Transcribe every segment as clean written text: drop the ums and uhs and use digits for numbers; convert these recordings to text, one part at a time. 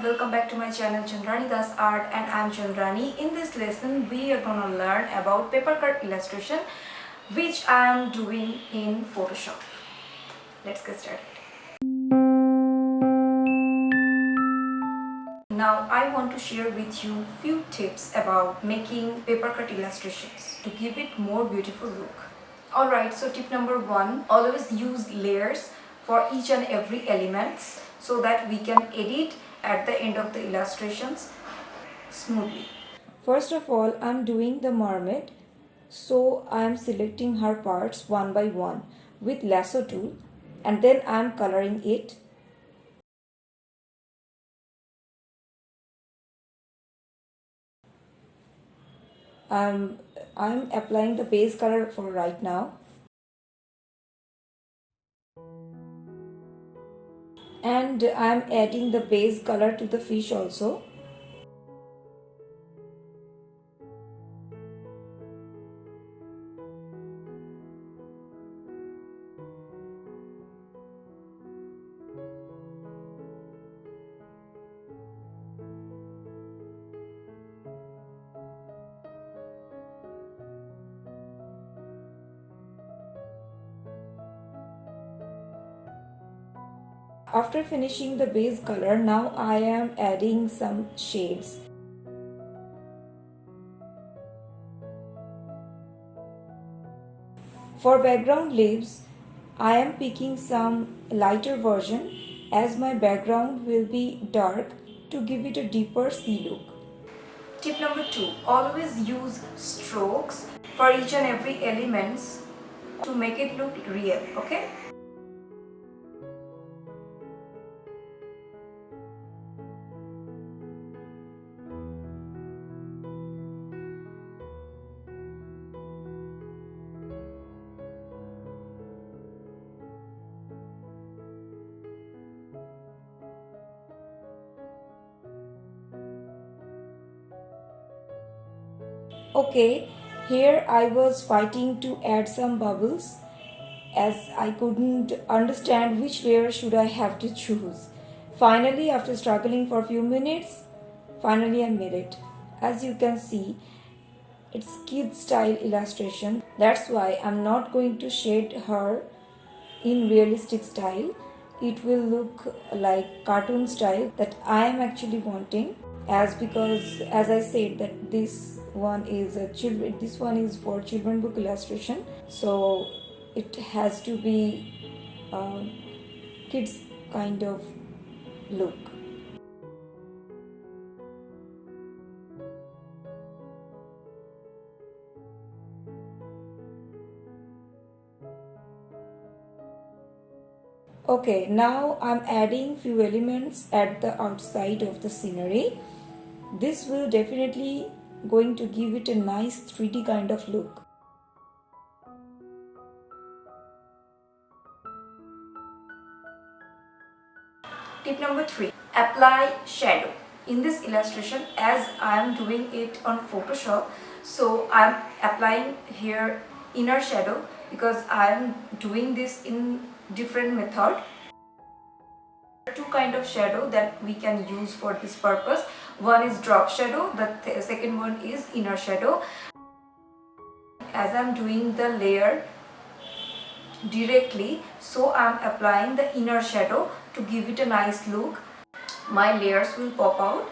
welcome back to my channel Chandrani Das Art, and I'm Chandrani. In this lesson we are gonna learn about papercut illustration which I am doing in Photoshop. Let's get started. Now I want to share with you few tips about making papercut illustrations to give it more beautiful look. Alright, so tip number 1, always use layers for each and every elements so that we can edit at the end of the illustrations smoothly. First of all, I am doing the mermaid, so I am selecting her parts one by one with lasso tool, and then I am coloring it. I'm applying the base color for right now. And I am adding the base color to the fish also. After finishing the base color, now I am adding some shades. For background leaves, I am picking some lighter version as my background will be dark to give it a deeper sea look. Tip number 2, always use strokes for each and every elements to make it look real, okay? Okay, here I was fighting to add some bubbles as I couldn't understand which layer should I have to choose. Finally, after struggling for a few minutes, finally I made it. As you can see, it's kid style illustration. That's why I'm not going to shade her in realistic style. It will look like cartoon style that I am actually wanting, because as I said that this one is for children book illustration, so it has to be kids kind of look. Okay, now I'm adding few elements at the outside of the scenery. This will definitely going to give it a nice 3D kind of look. Tip number 3, apply shadow. In this illustration, as I am doing it on Photoshop, so I am applying here inner shadow because I am doing this in different method. Two kind of shadow that we can use for this purpose. One is drop shadow, the second one is inner shadow. As I am doing the layer directly, so I am applying the inner shadow to give it a nice look. My layers will pop out.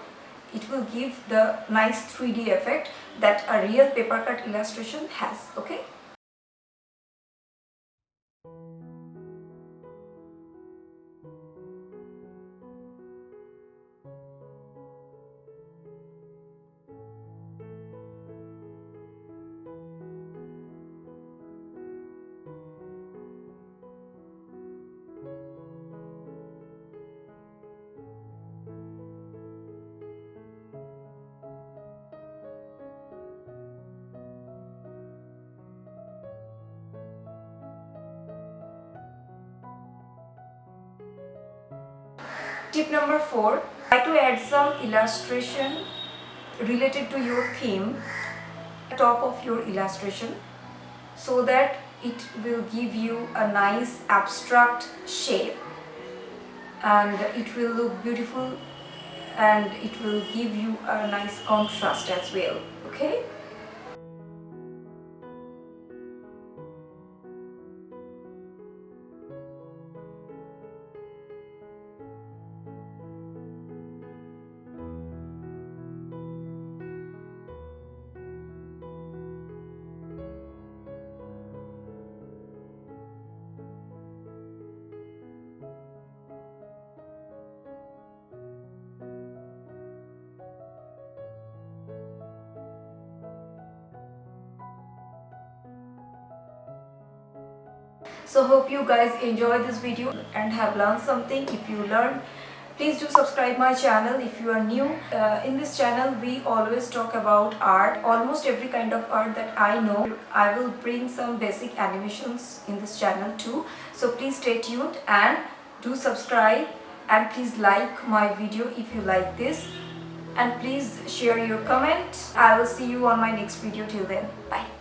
It will give the nice 3D effect that a real papercut illustration has, okay? Tip number 4, try to add some illustration related to your theme at the top of your illustration so that it will give you a nice abstract shape and it will look beautiful and it will give you a nice contrast as well. Okay. So hope you guys enjoyed this video and have learned something. If you learned, please do subscribe my channel if you are new. In this channel we always talk about art, almost every kind of art that I know. I will bring some basic animations in this channel too. So please stay tuned and do subscribe, and please like my video if you like this, and please share your comment. I will see you on my next video. Till then, bye.